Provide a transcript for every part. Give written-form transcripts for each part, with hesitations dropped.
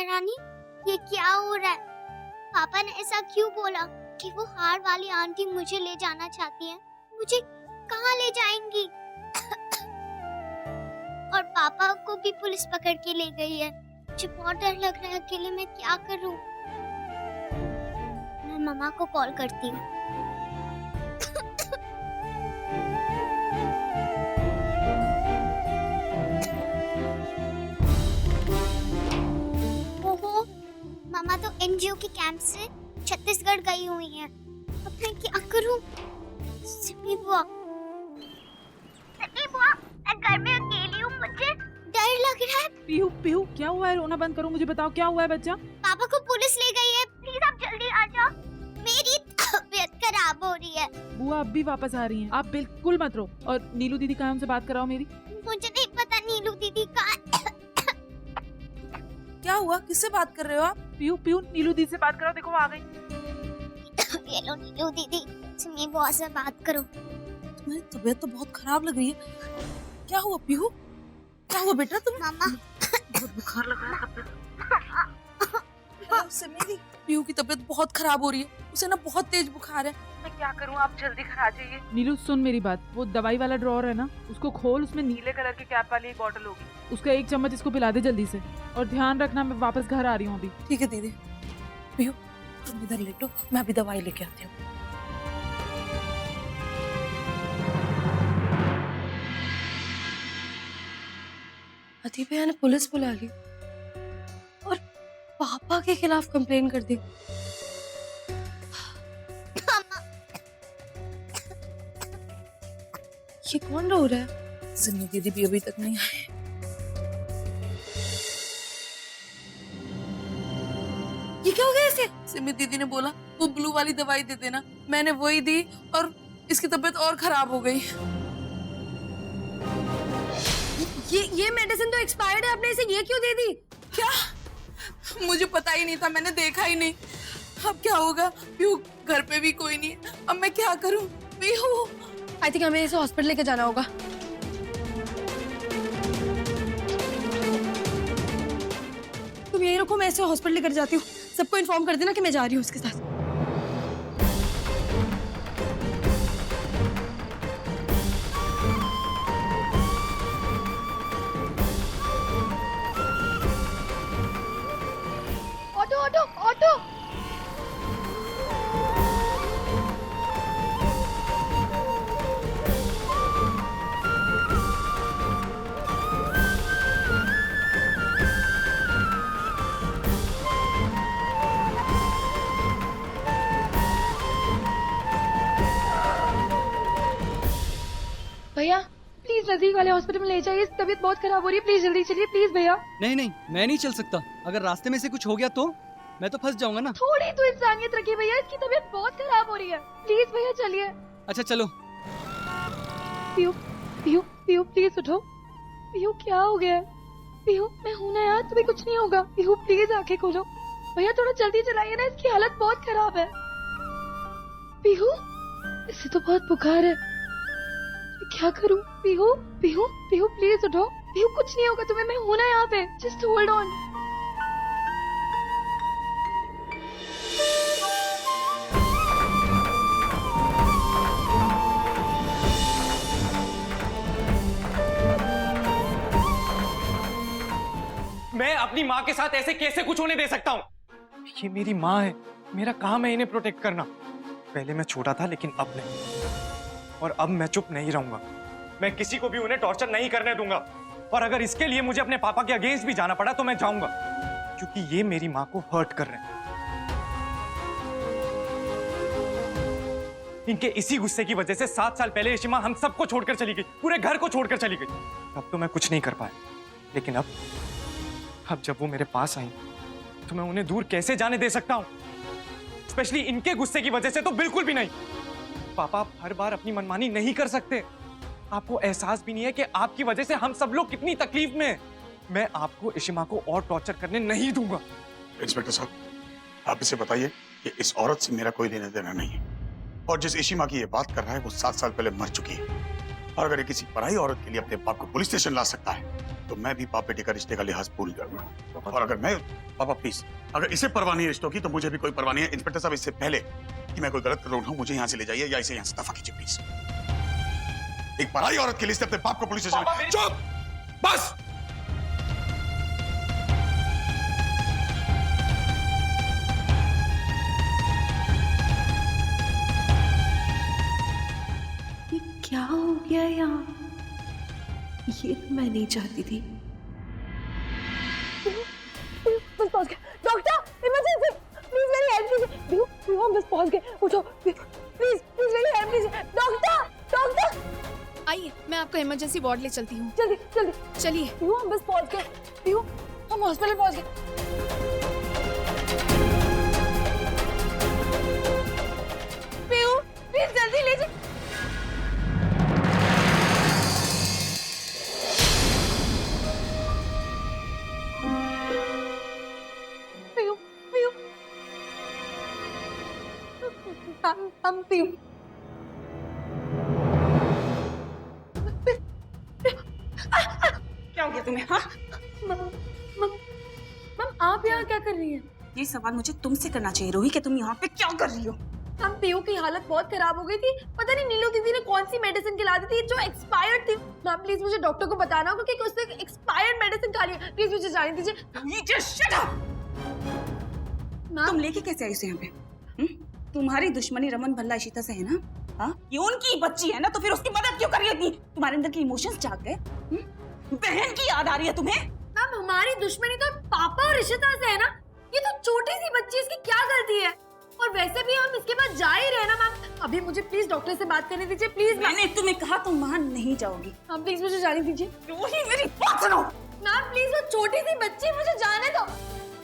रानी, ये क्या हो रहा है? पापा ने ऐसा क्यों बोला कि वो हार वाली आंटी मुझे ले जाना चाहती है? मुझे कहाँ ले जाएंगी? और पापा को भी पुलिस पकड़ के ले गई है। मुझे बहुत डर लग रहा है, अकेले मैं क्या करूं? मैं मम्मा को कॉल करती हूँ। ओहो, मम्मा तो एनजीओ के कैंप से छत्तीसगढ़ गई हुई हैं। अब मैं क्या करूं? सिमी बुआ, मैं घर में अकेली हूँ, मुझे डर लग रहा है। पीहू पीहू क्या हुआ है? रोना बंद करो, मुझे बताओ क्या हुआ है बच्चा? पापा को पुलिस ले गई है, प्लीज आप जल्दी आ जाओ, मेरी तबीयत खराब हो रही है। बुआ अब भी वापस आ रही हैं, आप बिल्कुल मत रो। और नीलू दीदी कहाँ है, उनसे बात कराओ मेरी। मुझे नहीं पता नीलू दीदी कहाँ। क्या हुआ? किससे बात कर रहे हो आप? पीहू पीहू नीलू दीदी से बात कराओ, देखो वो आ गई। ये लो नीलू दीदी, सिमी बुआ से बात करो। तुम्हारी तबीयत तो बहुत खराब लग रही है। क्या हुआ पीहू? क्या हुआ बेटा तुम्हें? मामा, बहुत बुखार लग रहा है। सिमी, पीहू की तबीयत बहुत खराब हो रही है, उसे ना बहुत तेज बुखार है। मैं क्या करूं, आप जल्दी घर आ जाइए। नीलू सुन मेरी बात, वो दवाई वाला ड्रॉअर है ना, उसको खोल, उसमें नीले कलर के कैप वाली एक बॉटल होगी, उसका 1 चम्मच इसको पिला दे जल्दी से। और ध्यान रखना, मैं वापस घर आ रही हूँ अभी। ठीक है दीदी। पीहू तुम इधर लेटो, मैं अभी दवाई लेके आती हूँ। अति भैया ने पुलिस बुला ली और पापा के खिलाफ कंप्लेन कर दी। ये कौन रो रहा है? सिमी दीदी भी अभी तक नहीं आए। ये क्या हो गया इसे? सिमी दीदी ने बोला वो ब्लू वाली दवाई दे देना, मैंने वही दी और इसकी तबीयत और खराब हो गई। ये मेडिसिन तो एक्सपायर्ड है, आपने इसे ये क्यों दे दी? क्या? मुझे पता ही नहीं था, मैंने देखा ही नहीं। अब क्या होगा? पीहू घर पे भी कोई नहीं है, अब मैं क्या करूं? पीहू, आई थिंक हमें इसे हॉस्पिटल लेके जाना होगा। तुम यहीं रुको, मैं इसे हॉस्पिटल लेकर जाती हूँ। सबको इन्फॉर्म कर देना कि मैं जा रही हूँ उसके साथ। Auto auto auto! भैया प्लीज नजदीक वाले हॉस्पिटल में ले जाइए, इसकी तबीयत बहुत खराब हो रही है, प्लीज जल्दी चलिए प्लीज भैया। नहीं नहीं, मैं नहीं चल सकता। अगर रास्ते में से कुछ हो गया तो मैं तो फंस जाऊंगा ना। थोड़ी तो इंसानियत रखिए भैया, इसकी तबीयत बहुत खराब हो रही है, प्लीज भैया चलिए। अच्छा चलो। पीहू पीहू पीहू प्लीज उठो। पीहू क्या हो गया? पीहू मैं हूं ना यार, तुम्हें कुछ नहीं होगा। पीहू प्लीज आंखें खोलो। भैया थोड़ा जल्दी चलाइए ना, इसकी हालत बहुत खराब है। पीहू इसे तो बहुत बुखार है, मैं क्या करूं? पीहू पीहू पीहू प्लीज उठो। पीहू कुछ नहीं होगा तुम्हें, मैं हूं ना यहाँ पे, जस्ट होल्ड ऑन। मैं अपनी माँ के साथ ऐसे कैसे कुछ होने दे सकता हूँ? ये मेरी माँ है, मेरा काम है इन्हें प्रोटेक्ट करना। पहले मैं छोटा था लेकिन अब नहीं, और अब मैं चुप नहीं रहूंगा। मैं किसी को भी उन्हें टॉर्चर नहीं करने दूंगा, और अगर इसके लिए मुझे अपने पापा के अगेंस्ट भी जाना पड़ा तो मैं जाऊंगा, क्योंकि ये मेरी माँ को हर्ट कर रहे हैं। इनके इसी गुस्से की वजह से 7 साल पहले इशिमा हम सबको छोड़कर चली गई, पूरे घर को छोड़कर चली गई। अब तो मैं कुछ नहीं कर पाया, लेकिन अब जब वो मेरे पास आई तो मैं उन्हें दूर कैसे जाने दे सकता हूँ? स्पेशली इनके गुस्से की वजह से तो बिल्कुल भी नहीं। पापा आप हर बार अपनी मनमानी नहीं कर सकते। आपको एहसास भी नहीं है कि आपकी वजह से हम सब लोग कितनी तकलीफ में हैं। मैं आपको इशिमा को और टॉर्चर करने नहीं दूंगा। इंस्पेक्टर साहब, आप इसे बताइए कि इस औरत से मेरा कोई लेना देना नहीं है, और जिस इशिमा की ये बात कर रहा है वो 7 साल पहले मर चुकी है। और अगर ये किसी पराई औरत के लिए अपने बाप को पुलिस स्टेशन ला सकता है तो तो मैं भी बाप बेटे का रिश्ते का लिहाज भूल जाऊंगा। और अगर मैं, पापा प्लीज, अगर इसे परवाह नहीं है रिश्तों की तो मुझे भी कोई परवाह नहीं है। इंस्पेक्टर साहब, इससे पहले कि मैं कोई गलत कर रहा हूँ, मुझे यहाँ से ले जाइए या इसे यहाँ से दफा कीजिए प्लीज। एक पराई औरत के लिए अपने बाप को पुलिस स्टेशन। चुप, बस। ये क्या हो गया यहाँ? ये तो मैं नहीं चाहती थी। बस पहुंच गए डॉक्टर, इमरजेंसी, प्लीज मेरी हेल्प कीजिए। व्यू हम बस पहुंच गए, उठो प्लीज प्लीज मेरी हेल्प कीजिए डॉक्टर। आइए, मैं आपको इमरजेंसी वार्ड ले चलती हूँ। जल्दी जल्दी चलिए। व्यू हम बस पहुंच गए, व्यू हम हॉस्पिटल पहुंच गए। व्यू प्लीज जल्दी ले जाइए। हम पीयू। क्या हो गया तुम्हें? हाँ, मम आप यहाँ क्या कर रही हैं? ये सवाल मुझे तुमसे करना चाहिए रोही कि तुम यहाँ पे क्या कर रही हो? हम पीयू की हालत बहुत खराब हो गई थी। पता नहीं नीलू दीदी ने कौन सी मेडिसिन खिला दी थी जो एक्सपायर्ड थी। मैम प्लीज मुझे डॉक्टर को बताना होगा कि उसने एक्सपायर्ड मेडिसिन खा ली। प्लीज मुझे जाने दीजिए। Shut up! तुम लेके कैसे आई उसे यहाँ पे? तुम्हारी दुश्मनी रमन भल्ला इशिता से है ना? हाँ, ये उनकी बच्ची है ना, तो फिर उसकी मदद क्यों कर रही थी? तुम्हारे अंदर के इमोशंस जाग गए? बहन की याद आ रही है तुम्हें? मैम हमारी दुश्मनी तो पापा और इशिता से है ना। ये तो छोटी सी बच्ची, इसकी क्या गलती है? और वैसे भी हम इसके पास जा ही रहे ना मैम। अभी मुझे प्लीज डॉक्टर से बात करने दीजिए प्लीज। मैंने तुम्हें कहा तुम वहां नहीं जाओगी। मैम प्लीज मुझे जाने दीजिए। रोही मेरी बात सुनो। मैम प्लीज वो छोटी सी बच्ची, मुझे जाने दो।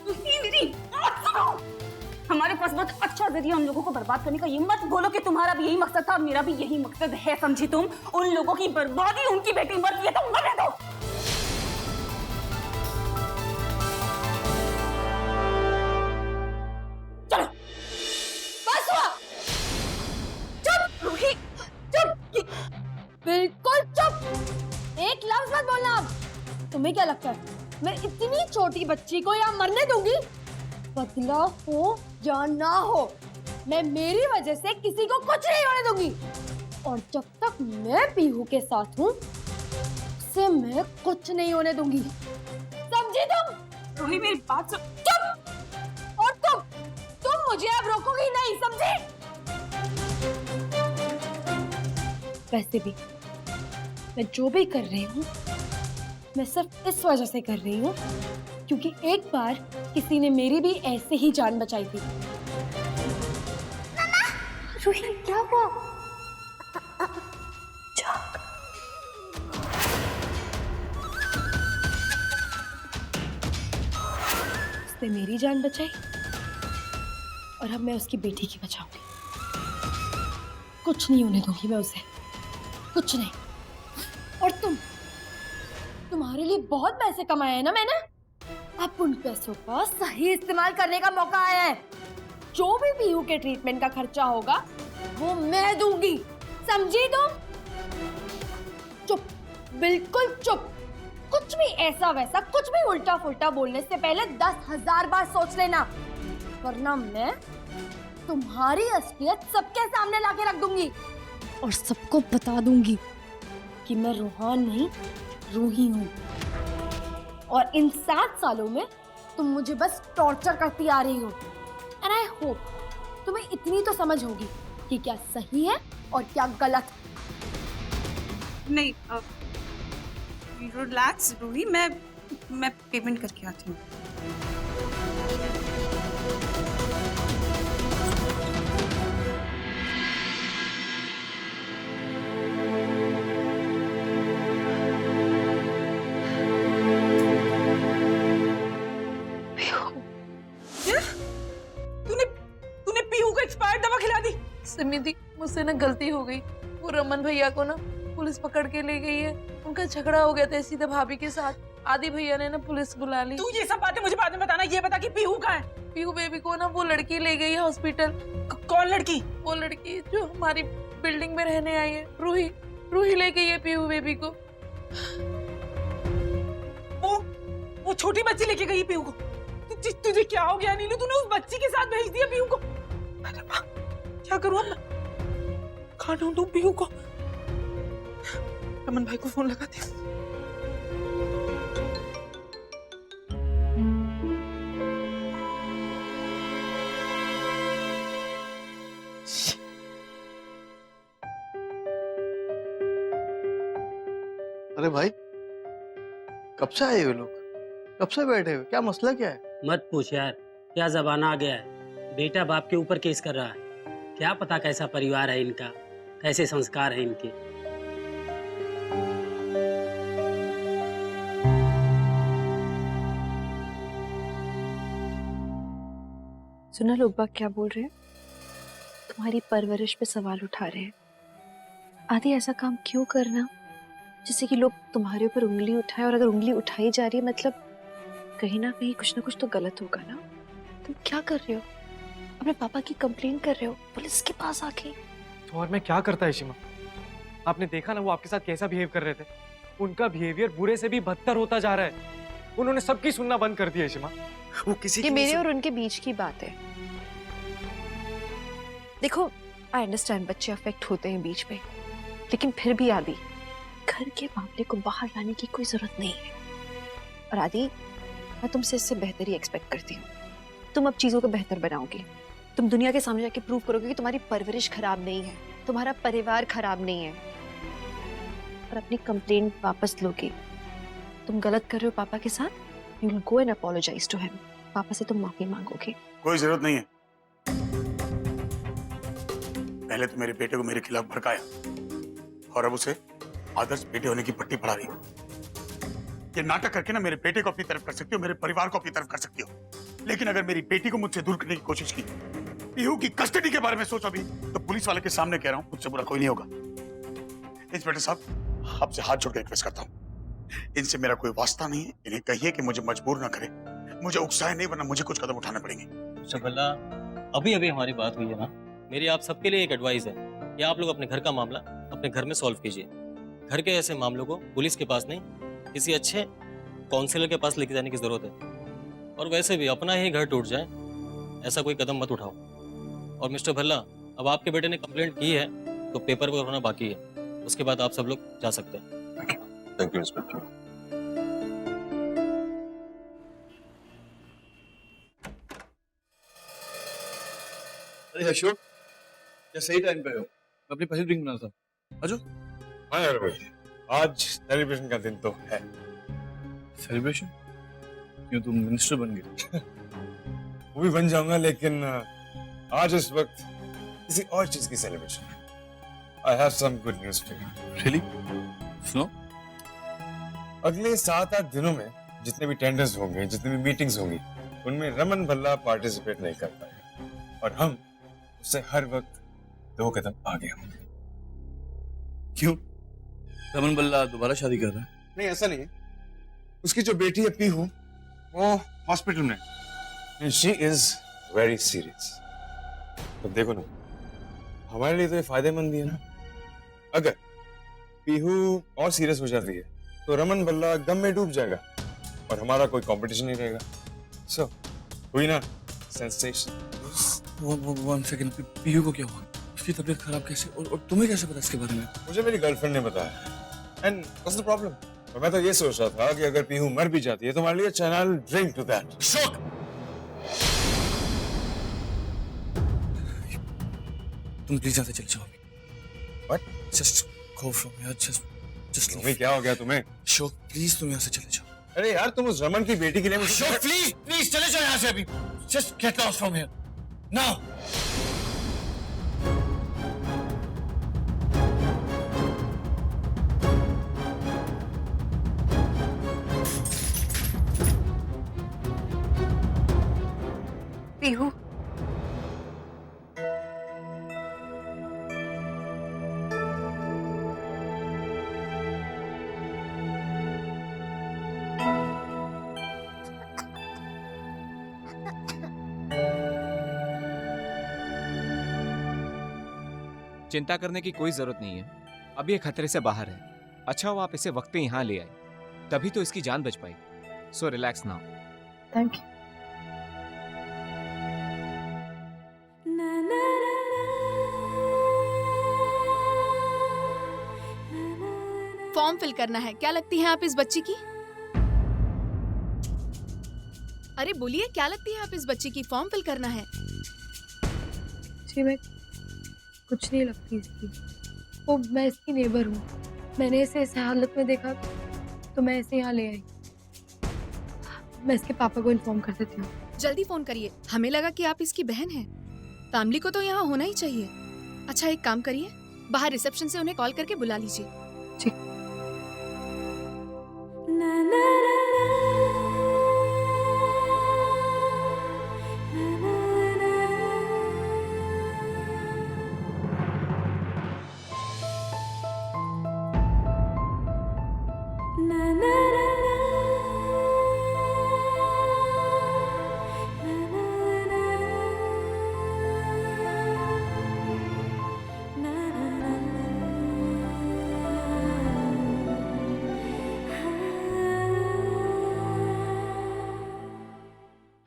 रोही मेरी बात सुनो। हमारे पास बहुत अच्छा जरिया उन लोगों को बर्बाद करने का। ये मत बोलो कि तुम्हारा भी यही मकसद था और मेरा भी यही मकसद है। समझी तुम? उन लोगों की बर्बादी, उनकी बेटी मर गई है तो मरने दो। चलो बस हुआ। चुप रोही, चुप। बिल्कुल चुप। एक लफ्ज मत बोलना अब। तुम्हें क्या लगता है मैं इतनी छोटी बच्ची को यहाँ मरने दूंगी? बदला हो या ना हो, मैं मेरी वजह से किसी को कुछ नहीं होने दूंगी। और जब तक मैं पीहू के साथ हूँ उससे मैं कुछ नहीं होने दूंगी। समझी तुम? रोही मेरी बात सुन। चुप। और तुम मुझे अब रोकोगी नहीं, समझी? वैसे भी मैं जो भी कर रही हूँ मैं सिर्फ इस वजह से कर रही हूँ क्योंकि एक बार किसी ने मेरी भी ऐसे ही जान बचाई थी। रोही क्या हुआ? उसने मेरी जान बचाई और अब मैं उसकी बेटी की बचाऊंगी। कुछ नहीं होने दूंगी मैं उसे, कुछ नहीं। और तुम्हारे लिए बहुत पैसे कमाए हैं ना मैंने। अब उन पैसों का सही इस्तेमाल करने का मौका आया है। जो भी पीयू के ट्रीटमेंट का खर्चा होगा वो मैं दूंगी। समझी तुम? चुप, बिल्कुल चुप। कुछ भी ऐसा वैसा, कुछ भी उल्टा फुल्टा बोलने से पहले 10,000 बार सोच लेना, वरना मैं तुम्हारी असलियत सबके सामने लाके रख दूंगी और सबको बता दूंगी कि मैं रूहान नहीं रूही हूँ। और इन 7 सालों में तुम मुझे बस टॉर्चर करती आ रही हो। एंड आई होप तुम्हें इतनी तो समझ होगी कि क्या सही है और क्या गलत। नहीं, रिलैक्स रूही, मैं पेमेंट करके आती हूँ। तूने पीहू को एक्सपायर्ड दवा खिला दी? सिमिदी, मुझसे ना गलती हो गई। वो रमन भैया को ना पुलिस पकड़ के ले गई है। उनका झगड़ा हो गया था सीधा भाभी के साथ। आदि भैया ने ना पुलिस बुला ली। तू ये सब बातें मुझे बाद में बताना। ये बता कि पीहू कहाँ है? पीहू बेबी को ना वो लड़की ले गई है हॉस्पिटल। कौन लड़की? वो लड़की जो हमारी बिल्डिंग में रहने आई है, रूही। रूही ले गई है पीहू बेबी को। वो छोटी बच्ची लेके गई पीहू को। तुझे क्या हो गया नीलू? तूने उस बच्ची के साथ भेज दिया पीहू को। अरे माँ, क्या करूँ अब मैं? कहाँ ढूंढूं पीहू को? रमन भाई को फोन लगाती हूँ। अरे भाई, कब से आए हुए लोग? कब से बैठे हुए? क्या मसला क्या है? मत पूछ यार, क्या जमाना आ गया है। बेटा बाप के ऊपर केस कर रहा है। क्या पता कैसा परिवार है इनका, कैसे संस्कार है इनके। सुना लोग बाग क्या बोल रहे हैं? तुम्हारी परवरिश पे सवाल उठा रहे हैं। आदि ऐसा काम क्यों करना जिससे कि लोग तुम्हारे ऊपर उंगली उठाएं, और अगर उंगली उठाई जा रही है मतलब कहीं ना कहीं कुछ ना कुछ तो गलत होगा ना। तुम क्या कर रहे हो? अपने पापा की कंप्लेन कर रहे हो पुलिस के पास आके। तो और मैं क्या करता है शिमा? आपने देखा ना वो आपके साथ कैसा बिहेव कर रहे थे। उनका बिहेवियर बुरे से भी बदतर होता जा रहा है। उन्होंने सबकी सुनना बंद कर दिया है शिमा। वो किसी ये मेरे और उनके बीच की बात है। देखो, आई अंडरस्टैंड बच्चे अफेक्ट होते हैं बीच में, लेकिन फिर भी आदि, घर के मामले को बाहर लाने की कोई जरूरत नहीं है। और आदि, मैं तुमसे इससे बेहतर ही एक्सपेक्ट करती हूँ। तुम अब चीजों को बेहतर बनाओगे। तुम दुनिया के सामने जाके प्रूव करोगे कि तुम्हारी परवरिश खराब नहीं है, तुम्हारा परिवार खराब नहीं है, और अपनी कंप्लेंट वापस लोगे। तुम गलत कर रहे हो पापा के साथ, you will go and apologise to him. पापा से तुम माफी मांगोगे। कोई जरूरत नहीं है। पहले तो मेरे बेटे को मेरे खिलाफ भड़काया और अब उसे आदर्श बेटे होने की पट्टी पढ़ा रही हो। ये नाटक करके ना मेरे बेटे को अपनी तरफ कर सकती हो, मेरे परिवार को अपनी तरफ कर सकती हो, लेकिन अगर मेरी बेटी को मुझसे दूर करने की कोशिश की, पीहू की कस्टडी के बारे में सोचा भी, तो पुलिस वाले के सामने कह रहा हूं, मुझसे बुरा कोई नहीं होगा। इंस्पेक्टर साहब, आपसे हाथ जोड़ के रिक्वेस्ट करता हूं, इनसे मेरा कोई वास्ता नहीं है। इन्हें कहिए कि मुझे मजबूर ना करे, मुझे उकसाए नहीं, वरना मुझे कुछ कदम उठाने पड़ेंगे। भल्ला, अभी अभी हमारी बात हुई है ना, मेरी आप सबके लिए एक एडवाइस है कि आप लोग अपने घर का मामला अपने घर में सॉल्व कीजिए। घर के ऐसे मामलों को पुलिस के पास नहीं, किसी अच्छे काउंसलर के पास लेके जाने की जरूरत है। और वैसे भी अपना ही घर टूट जाए ऐसा कोई कदम मत उठाओ। और मिस्टर भल्ला, अब आपके बेटे ने कंप्लेंट की है तो पेपर वर्क होना बाकी है, उसके बाद आप सब लोग जा सकते हैं। Thank you inspector. अरे अशोक, क्या सही टाइम पे हो? मैं अपनी पहली ड्रिंक बना था। आजो। हाँ यार भाई, आज सेलिब्रेशन का दिन तो है। सेलिब्रेशन? क्यों, तुम मिनिस्टर बन गए? वो भी बन जाऊंगा, लेकिन आज इस वक्त किसी और चीज की सेलिब्रेशन है। I have some good news for you. Really? सुनो। अगले 7-8 दिनों में जितने भी टेंडर्स होंगे, जितनी भी मीटिंग्स होंगी, उनमें रमन भल्ला पार्टिसिपेट नहीं कर पाएगा, और हम उससे हर वक्त 2 कदम आगे होंगे। क्यों? रमन भल्ला दोबारा शादी कर रहा है? नहीं, ऐसा नहीं है। उसकी जो बेटी है पीहू, वो हॉस्पिटल में, शी इज वेरी सीरियस। तो देखो ना, हमारे लिए तो ये फायदेमंद ही है ना। अगर पीहू और सीरियस हो जाती है तो रमन भल्ला गम में डूब जाएगा और हमारा कोई कंपटीशन नहीं रहेगा। सो हुई ना सेंसेशन। वन सेकंड, पीहू को क्या हुआ? उसकी तबीयत खराब कैसे, और तुम्हें कैसे पता इसके बारे में? मुझे मेरी गर्लफ्रेंड ने बताया। And what's the problem? और मैं तो ये सोच रहा था कि अगर पीहू मर भी जाती है तो हमारे लिए चैनल ड्रिंक टू दैट। शोक! तुम प्लीज यहाँ से चले जाओ। What? Just go from here. Just तुम्हें क्या हो गया तुम्हें? शोक, प्लीज तुम यहाँ से चले जाओ। अरे यार, तुम उस रमन की बेटी के लिए मुझे शोक, प्लीज चले जाओ यहाँ से अभी। Just get lost from here now. Pihu, चिंता करने की कोई जरूरत नहीं है। अब ये खतरे से बाहर है। अच्छा हुआ आप इसे वक्त पे यहाँ ले आए, तभी तो इसकी जान बच पाई। So relax now. Thank you. Form fill करना है। क्या लगती है आप इस बच्ची की? अरे बोलिए, क्या लगती है आप इस बच्ची की? फॉर्म फिल करना है। जी मैं कुछ नहीं लगती इसकी। वो मैं इसकी नेबर हूँ। मैंने इसे इस हालत में देखा तो मैं इसे यहाँ ले आई। मैं इसके पापा को इन्फॉर्म कर देती हूँ। जल्दी फोन करिए। हमें लगा कि आप इसकी बहन हैं। फैमिली को तो यहाँ होना ही चाहिए। अच्छा एक काम करिए, बाहर रिसेप्शन से उन्हें कॉल करके बुला लीजिए। जी।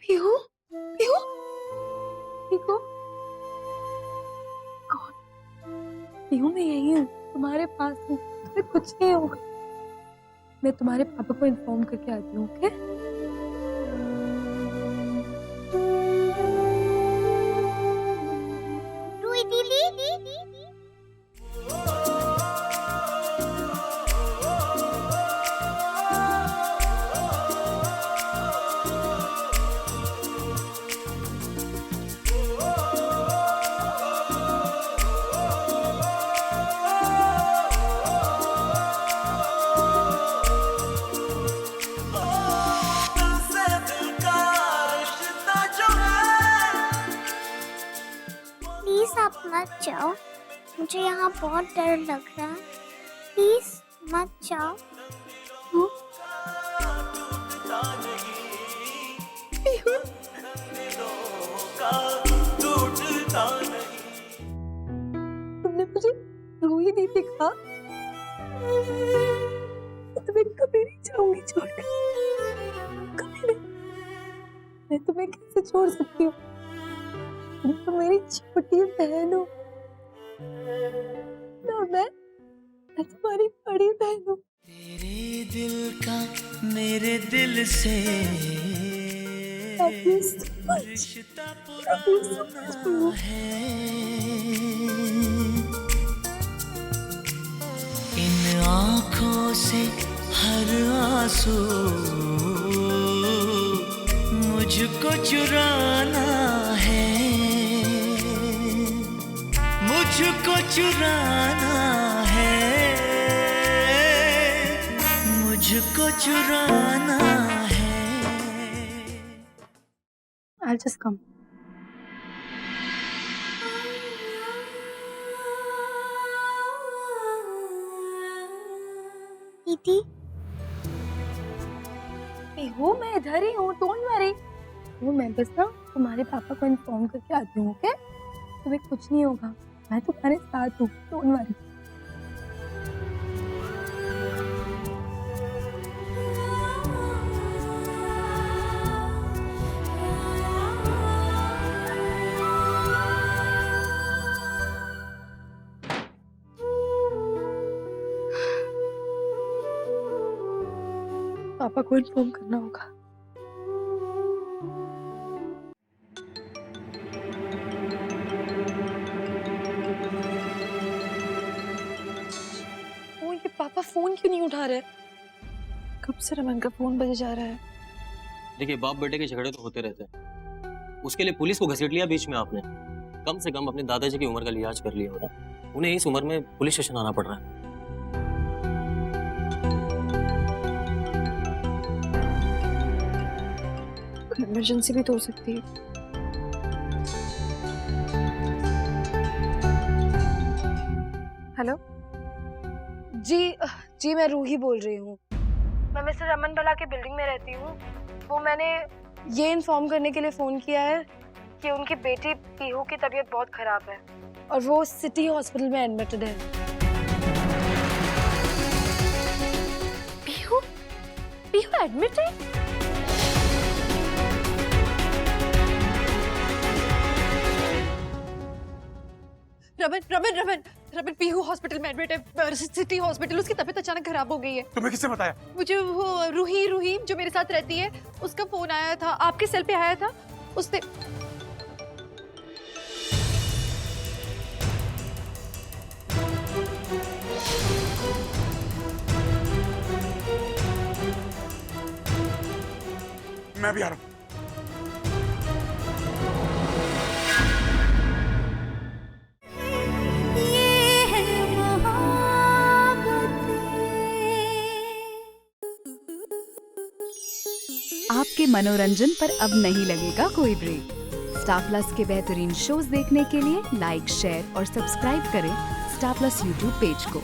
पीहू, पीहू, पीहू, कौन? पीहू मैं यही हूँ, तुम्हारे पास हूँ। तुम्हें कुछ नहीं होगा। मैं तुम्हारे पापा को इन्फॉर्म करके आती हूँ, ओके? रूही दीदी। प्लीज आप मत जाओ, मुझे यहाँ बहुत डर लग रहा है। प्लीज मत जाओ। तुमने मुझे रूही दी दिखा। तुम्हें कभी नहीं जाऊंगी छोड़कर, कभी नहीं। मैं तुम्हें कैसे छोड़ सकती हूँ? तुम तो मेरी छोटी बहन हो ना। मैं तुम्हारी बड़ी बहन हूँ। तेरे दिल का मेरे दिल से रिश्ता पुराना है। इन आँखों से हर आंसू मुझको चुराना है। मुझको चुराना है। मुझको चुराना है। I'll just come. दीदी पीहू मैं इधर ही हूँ, डोंट वरी। वो मैं बस ना तुम्हारे पापा को इन्फॉर्म करके आती हूँ, ओके? तुम्हें कुछ नहीं होगा, मैं तुम्हारे साथ हूँ, डोंट वरी। पापा को इन्फॉर्म करना होगा। ओ ये पापा फोन क्यों नहीं उठा रहे? कब से रमन का फोन बजे जा रहा है। देखिए बाप बेटे के झगड़े तो होते रहते हैं, उसके लिए पुलिस को घसीट लिया बीच में आपने। कम से कम अपने दादाजी की उम्र का लिहाज कर लिया होगा। उन्हें इस उम्र में पुलिस स्टेशन आना पड़ रहा है। इमरजेंसी भी तो हो सकती है। हेलो जी मैं रूही बोल रही हूँ। मैं मिस्टर रमन भला के बिल्डिंग में रहती हूँ। वो मैंने ये इन्फॉर्म करने के लिए फोन किया है कि उनकी बेटी पीहू की तबीयत बहुत खराब है और वो सिटी हॉस्पिटल में एडमिटेड है। पीहू एडमिट है? रमन रमन रमन रमन पीहू हॉस्पिटल में एडमिट है, सिटी हॉस्पिटल। उसकी तबीयत अचानक खराब हो गई है। तुम्हें किसने बताया? मुझे वो रूही जो मेरे साथ रहती है, उसका फोन आया था, आपके सेल पे आया था। उसने मैं भी आ रहा हूँ। आपके मनोरंजन पर अब नहीं लगेगा कोई ब्रेक। स्टार प्लस के बेहतरीन शोज देखने के लिए लाइक, शेयर और सब्सक्राइब करें स्टार प्लस यूट्यूब पेज को।